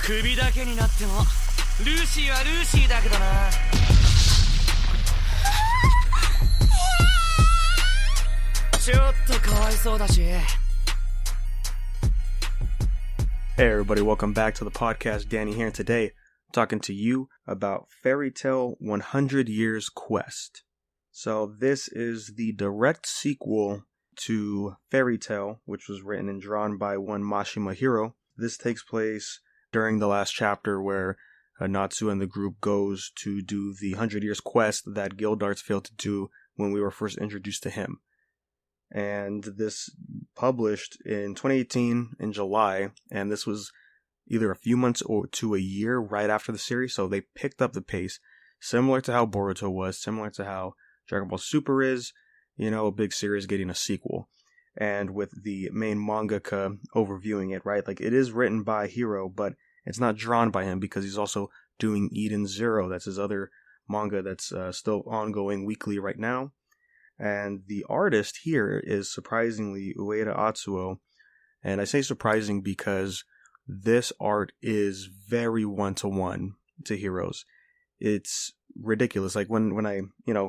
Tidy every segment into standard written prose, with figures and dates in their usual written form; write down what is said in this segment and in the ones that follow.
首だけになってもルーシーはルーシーだけどな。ちょっとかわいそうだし。 Hey everybody, welcome back to the podcast. Danny here, and today I'm talking to you about Fairy Tail 100 Years Quest. So this is the direct sequel to Fairy Tail, which was written and drawn by one Mashima Hiro. This takes place during the last chapter where Natsu and the group goes to do the 100 Years Quest that Gildarts failed to do when we were first introduced to him. And this published in 2018 in July, and this was either a few months or to a year right after the series, so they picked up the pace, similar to how Boruto was, similar to how Dragon Ball Super is, a big series getting a sequel. And with the main mangaka overviewing it, right? Like, it is written by Hiro, but it's not drawn by him because he's also doing Eden Zero. That's his other manga that's still ongoing weekly right now. And the artist here is surprisingly Ueda Atsuo. And I say surprising because this art is very one-to-one to Hiro's. It's ridiculous. Like when I,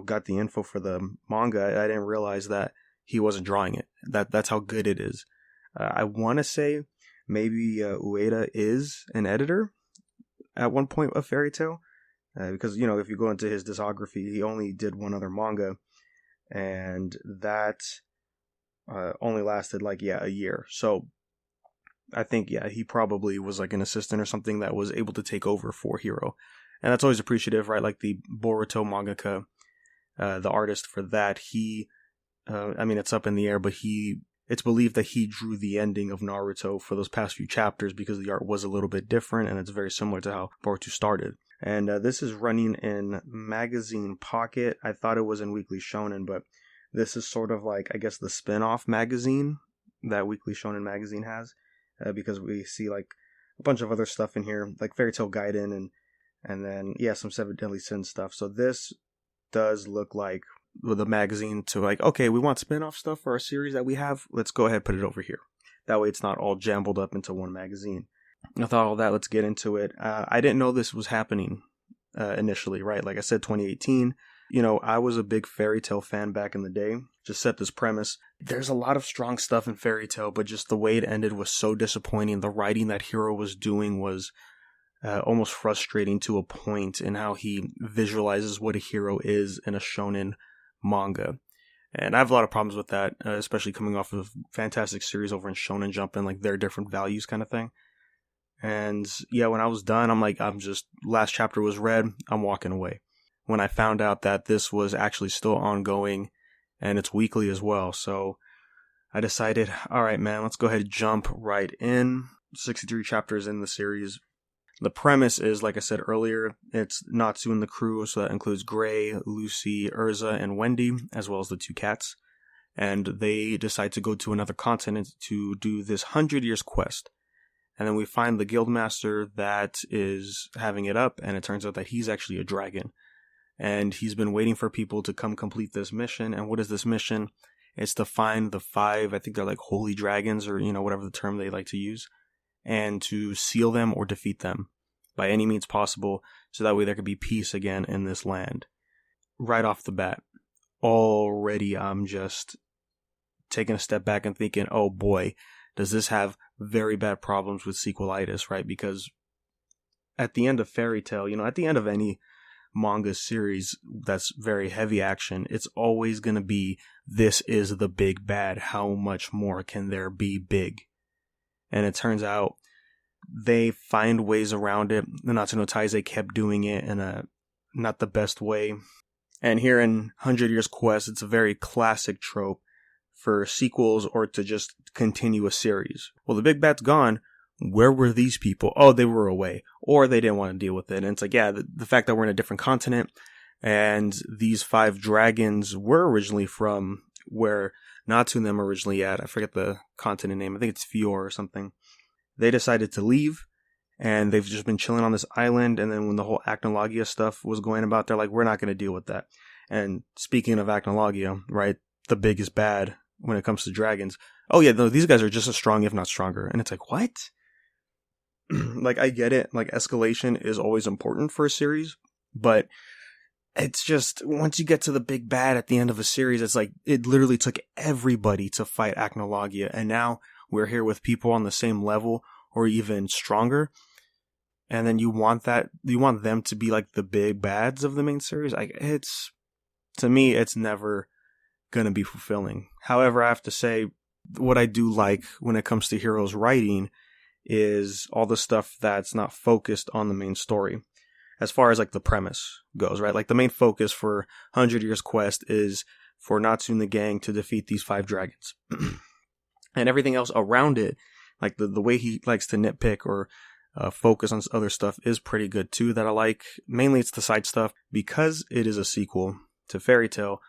got the info for the manga, I didn't realize that he wasn't drawing it. That's how good it is. I want to say maybe Ueda is an editor at one point of Fairy Tail. Because, if you go into his discography, he only did one other manga. And that only lasted a year. So I think, he probably was like an assistant or something that was able to take over for Hiro. And that's always appreciative, right? Like the Boruto mangaka, the artist for that, it's up in the air, but it's believed that he drew the ending of Naruto for those past few chapters because the art was a little bit different, and it's very similar to how Boruto started. And this is running in Magazine Pocket. I thought it was in Weekly Shonen, but this is sort of like, I guess, the spin-off magazine that Weekly Shonen magazine has, because we see like a bunch of other stuff in here, like Fairy Tail Gaiden and then some Seven Deadly Sins stuff. So this does look like with a magazine to like, okay, we want spin-off stuff for our series that we have. Let's go ahead and put it over here. That way it's not all jumbled up into one magazine. With all that, let's get into it. I didn't know this was happening initially, right? Like I said, 2018. I was a big Fairy Tail fan back in the day. Just set this premise. There's a lot of strong stuff in Fairy Tail, but just the way it ended was so disappointing. The writing that Hiro was doing was almost frustrating to a point in how he visualizes what a hero is in a shonen manga. And I have a lot of problems with that, especially coming off of a fantastic series over in Shonen Jump and like their different values kind of thing. And when I was done, last chapter was read, I'm walking away. When I found out that this was actually still ongoing and it's weekly as well. So I decided, all right, man, let's go ahead and jump right in. 63 chapters in the series. The premise is, like I said earlier, it's Natsu and the crew, so that includes Gray, Lucy, Urza, and Wendy, as well as the two cats. And they decide to go to another continent to do this 100 Years Quest. And then we find the guildmaster that is having it up, and it turns out that he's actually a dragon. And he's been waiting for people to come complete this mission. And what is this mission? It's to find the 5, I think they're like holy dragons, or whatever the term they like to use, and to seal them or defeat them by any means possible, so that way there could be peace again in this land. Right off the bat, already I'm just taking a step back and thinking, oh boy, does this have very bad problems with sequelitis, right? Because at the end of Fairy Tail, at the end of any manga series that's very heavy action, it's always going to be, this is the big bad. How much more can there be big? And it turns out they find ways around it. The Natsu no Taizai kept doing it in a not the best way. And here in 100 Years Quest, it's a very classic trope for sequels or to just continue a series. Well, the big bad's gone. Where were these people? Oh, they were away. Or they didn't want to deal with it. And it's like, the fact that we're in a different continent and these 5 dragons were originally from where Natsu and them are originally at. I forget the continent name. I think it's Fior or something. They decided to leave, and they've just been chilling on this island. And then when the whole Acnologia stuff was going about, they're like, we're not going to deal with that. And speaking of Acnologia, right, the biggest bad when it comes to dragons. Oh yeah, no, these guys are just as strong, if not stronger. And it's like, what? like, I get it. Like, escalation is always important for a series, but it's just, once you get to the big bad at the end of a series, it's like, it literally took everybody to fight Acnologia, and now we're here with people on the same level, or even stronger, and then you want them to be like the big bads of the main series. Like, to me, it's never gonna be fulfilling. However, I have to say, what I do like when it comes to Heroes writing is all the stuff that's not focused on the main story. As far as like the premise goes, right? Like the main focus for 100 Years Quest is for Natsu and the gang to defeat these 5 dragons. And everything else around it, like the way he likes to nitpick or focus on other stuff is pretty good too, that I like. Mainly it's the side stuff. Because it is a sequel to Fairy Tail,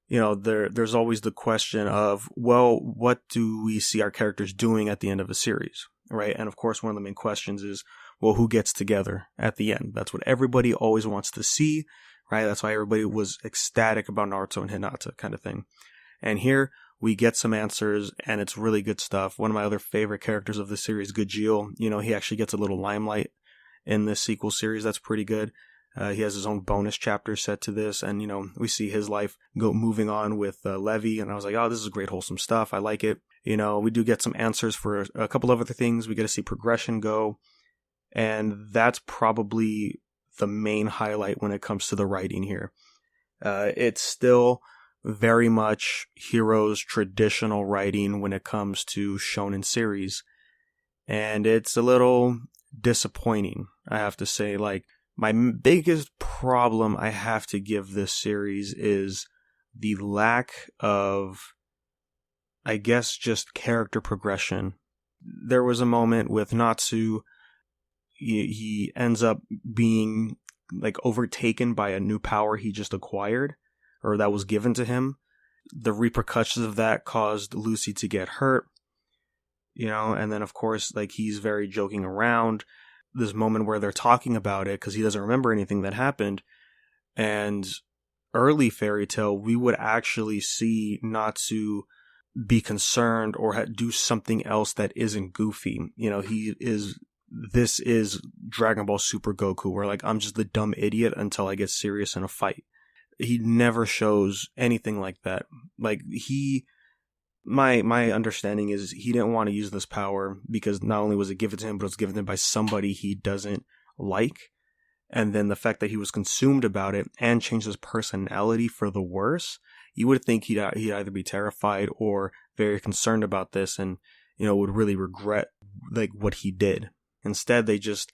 you know, there's always the question of, well, what do we see our characters doing at the end of a series, right? And of course, one of the main questions is, well, who gets together at the end? That's what everybody always wants to see, right? That's why everybody was ecstatic about Naruto and Hinata kind of thing. And here we get some answers, and it's really good stuff. One of my other favorite characters of the series, Gajeel, you know, he actually gets a little limelight in this sequel series. That's pretty good. He has his own bonus chapter set to this, and, you know, we see his life moving on with Levi, and I was like, oh, this is great wholesome stuff. I like it. You know, we do get some answers for a couple of other things. We get to see progression go, and that's probably the main highlight when it comes to the writing here. It's still very much Heroes' traditional writing when it comes to shonen series, and it's a little disappointing, I have to say. Like, my biggest problem I have to give this series is the lack of, I guess, just character progression. There was a moment with Natsu, he ends up being like overtaken by a new power he just acquired, or that was given to him. The repercussions of that caused Lucy to get hurt, you know, and then of course, like, he's very joking around. This moment where they're talking about it because he doesn't remember anything that happened. And early Fairy Tail, we would actually see Natsu be concerned or do something else that isn't goofy. You know, this is Dragon Ball Super Goku, where, like, I'm just the dumb idiot until I get serious in a fight. He never shows anything like that. Like, my understanding is he didn't want to use this power because not only was it given to him, but it was given to him by somebody he doesn't like. And then the fact that he was consumed about it and changed his personality for the worse, you would think he'd either be terrified or very concerned about this and, you know, would really regret, like, what he did. Instead, they just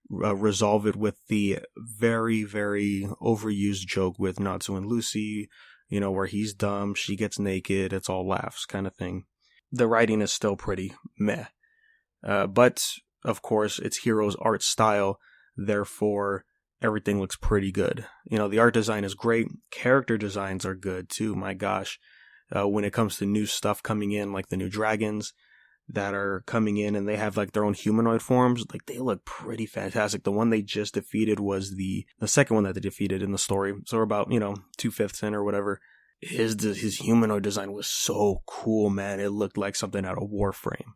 resolve it with the very, very overused joke with Natsu and Lucy, you know, where he's dumb, she gets naked, it's all laughs kind of thing. The writing is still pretty meh. But, of course, it's Heroes' art style, therefore everything looks pretty good. You know, the art design is great, character designs are good too, my gosh. When it comes to new stuff coming in, like the new dragons that are coming in and they have like their own humanoid forms, like, they look pretty fantastic. The one they just defeated was the second one that they defeated in the story. So we're about, you know, 2/5 in or whatever. His humanoid design was so cool, man. It looked like something out of Warframe.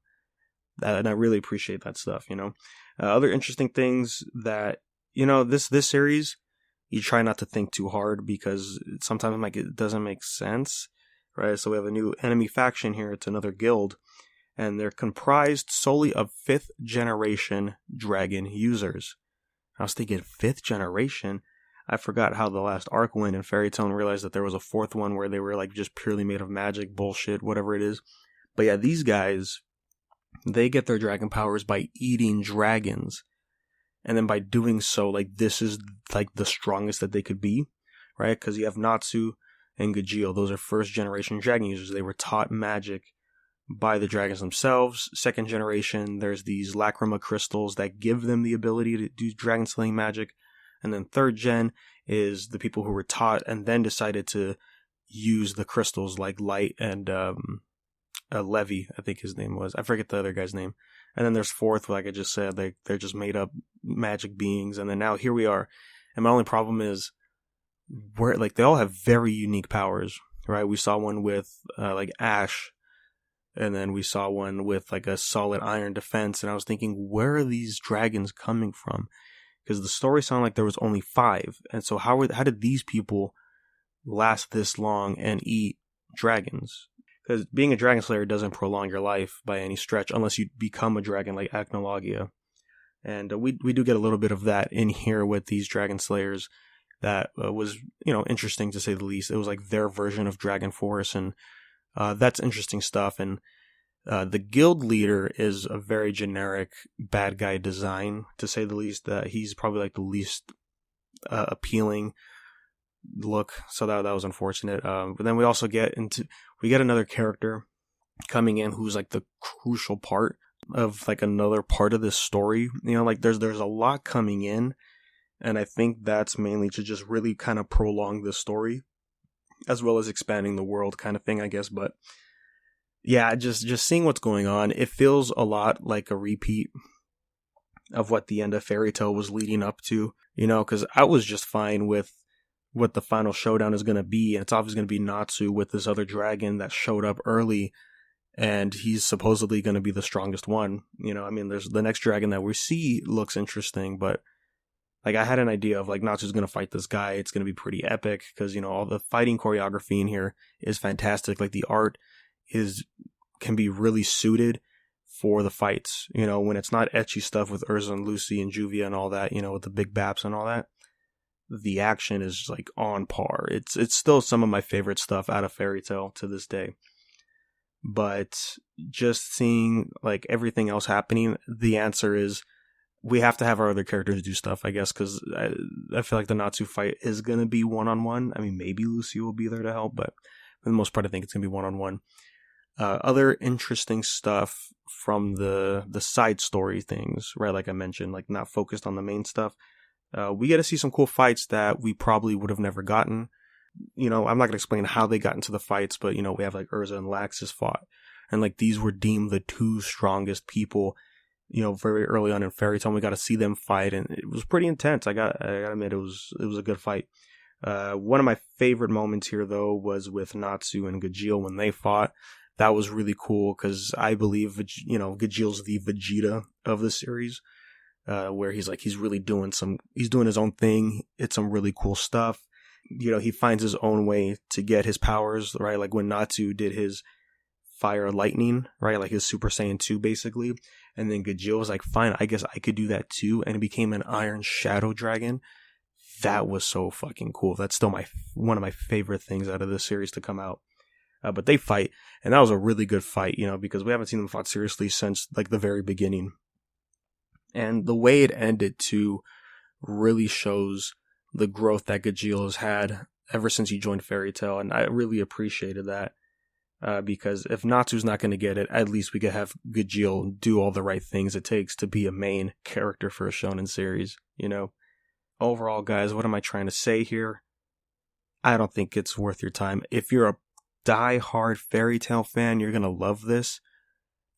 And I really appreciate that stuff, you know. Other interesting things that, you know, this series, you try not to think too hard because sometimes it doesn't make sense, right? So we have a new enemy faction here. It's another guild. And they're comprised solely of 5th generation dragon users. I was thinking 5th generation? I forgot how the last arc went in Fairy Tail and realized that there was a 4th one where they were like just purely made of magic, bullshit, whatever it is. But yeah, these guys, they get their dragon powers by eating dragons. And then by doing so, like, this is like the strongest that they could be, right? Because you have Natsu and Gajeel. Those are 1st generation dragon users. They were taught magic by the dragons themselves. 2nd generation, there's these lacrima crystals that give them the ability to do dragon slaying magic. And then 3rd gen is the people who were taught and then decided to use the crystals, like Light and Levi, I think his name was. I forget the other guy's name. And then there's 4th, like I just said, they're just made up magic beings. And then now here we are. And my only problem is, they all have very unique powers, right? We saw one with like Ash, And then we saw one with like a solid iron defense. And I was thinking, where are these dragons coming from? Because the story sounded like there was only 5. And so how did these people last this long and eat dragons? Because being a dragon slayer doesn't prolong your life by any stretch unless you become a dragon like Acnologia. And we do get a little bit of that in here with these dragon slayers. That was, interesting to say the least. It was like their version of Dragon Force, and that's interesting stuff. And the guild leader is a very generic bad guy design, to say the least. He's probably like the least appealing look, so that was unfortunate. But then we also get another character coming in who's like the crucial part of like another part of this story. Like there's a lot coming in. And I think that's mainly to just really kind of prolong the story, as well as expanding the world kind of thing, I guess. But yeah, just seeing what's going on, it feels a lot like a repeat of what the end of Fairy Tail was leading up to, because I was just fine with what the final showdown is going to be. And it's obviously going to be Natsu with this other dragon that showed up early, and he's supposedly going to be the strongest one. There's the next dragon that we see looks interesting, but like, I had an idea of, like, Natsu's going to fight this guy. It's going to be pretty epic because, all the fighting choreography in here is fantastic. Like, the art can be really suited for the fights. When it's not ecchi stuff with Urza and Lucy and Juvia and all that, with the big baps and all that, the action is, like, on par. It's still some of my favorite stuff out of Fairy Tail to this day. But just seeing, like, everything else happening, the answer is, we have to have our other characters do stuff, I guess, because I feel like the Natsu fight is going to be one-on-one. I mean, maybe Lucy will be there to help, but for the most part, I think it's going to be one-on-one. Other interesting stuff from the side story things, right, like I mentioned, like not focused on the main stuff. We get to see some cool fights that we probably would have never gotten. I'm not going to explain how they got into the fights, but, we have like Urza and Laxus fought. And like these were deemed the 2 strongest people very early on in Fairy Tail. We got to see them fight, and it was pretty intense. I gotta admit, it was a good fight. One of my favorite moments here, though, was with Natsu and Gajeel when they fought. That was really cool because I believe, Gajeel's the Vegeta of the series, where he's really doing his own thing. It's some really cool stuff. He finds his own way to get his powers, right? Like when Natsu did his fire lightning, right? Like his Super Saiyan 2, basically. And then Gajeel was like, fine, I guess I could do that too. And it became an Iron Shadow Dragon. That was so fucking cool. That's still one of my favorite things out of this series to come out. But they fight, and that was a really good fight, because we haven't seen them fight seriously since like the very beginning. And the way it ended too really shows the growth that Gajeel has had ever since he joined Fairy Tail. And I really appreciated that. Because if Natsu's not going to get it, at least we could have Gajeel do all the right things it takes to be a main character for a shonen series, Overall, guys, what am I trying to say here? I don't think it's worth your time. If you're a die-hard Fairy Tail fan, you're going to love this.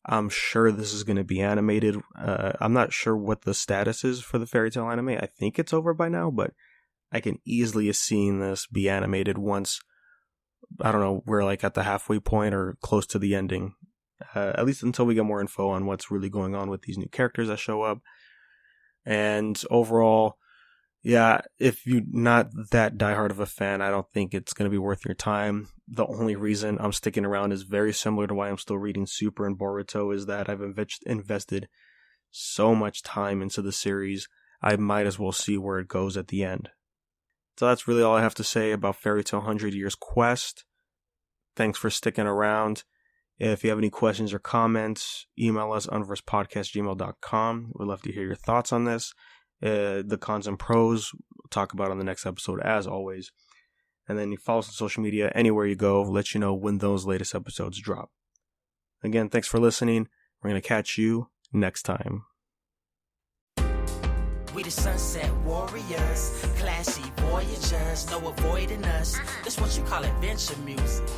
I'm sure this is going to be animated. I'm not sure what the status is for the Fairy Tail anime. I think it's over by now, but I can easily have seen this be animated once, I don't know, we're like at the halfway point or close to the ending. At least until we get more info on what's really going on with these new characters that show up. And overall, yeah, if you're not that diehard of a fan, I don't think it's going to be worth your time. The only reason I'm sticking around is very similar to why I'm still reading Super and Boruto, is that I've invested so much time into the series, I might as well see where it goes at the end. So that's really all I have to say about Fairy Tail 100 Years Quest. Thanks for sticking around. If you have any questions or comments, email us unversedpodcast@gmail.com. We'd love to hear your thoughts on this. The cons and pros, we'll talk about on the next episode, as always. And then you follow us on social media. Anywhere you go, let you know when those latest episodes drop. Again, thanks for listening. We're going to catch you next time. We the sunset warriors, classy voyagers, no avoiding us. That's what you call adventure music.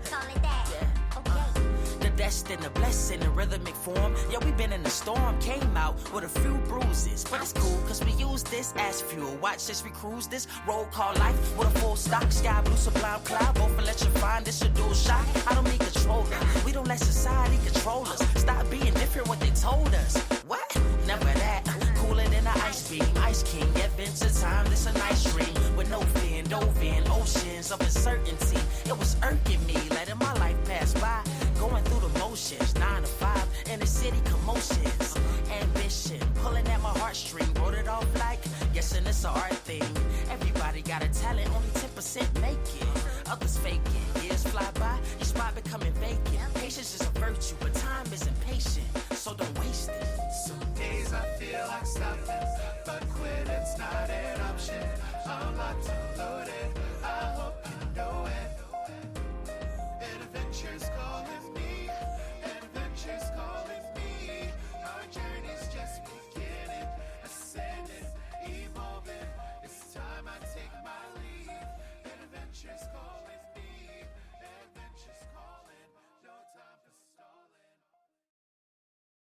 Call it that. Okay. The rest in the blessing in rhythmic form. Yeah, we been in the storm, came out with a few bruises. But it's cool, cause we use this as fuel. Watch this, we cruise this road called life with a full stock. Sky blue, sublime cloud, both electrifying, this a dual shock. I don't need controller, we don't let society control us. Stop being different what they told us. What? Never that. Cooler than an ice beam, ice king. Adventure time, this a nice dream. With no fin, dove in oceans of uncertainty. It was irking me, letting my life pass by. Going through the motions, 9 to 5, in the city commotions. Ambition, pulling at my heartstring. Wrote it off like, yes, and it's an art thing. Everybody got a talent, only 10% make it. Others fake it, years fly by, your spot becoming vacant. Patience is a virtue, but time isn't patient, so don't waste it. Some days I feel like stopping, but quitting's not an option. I'm locked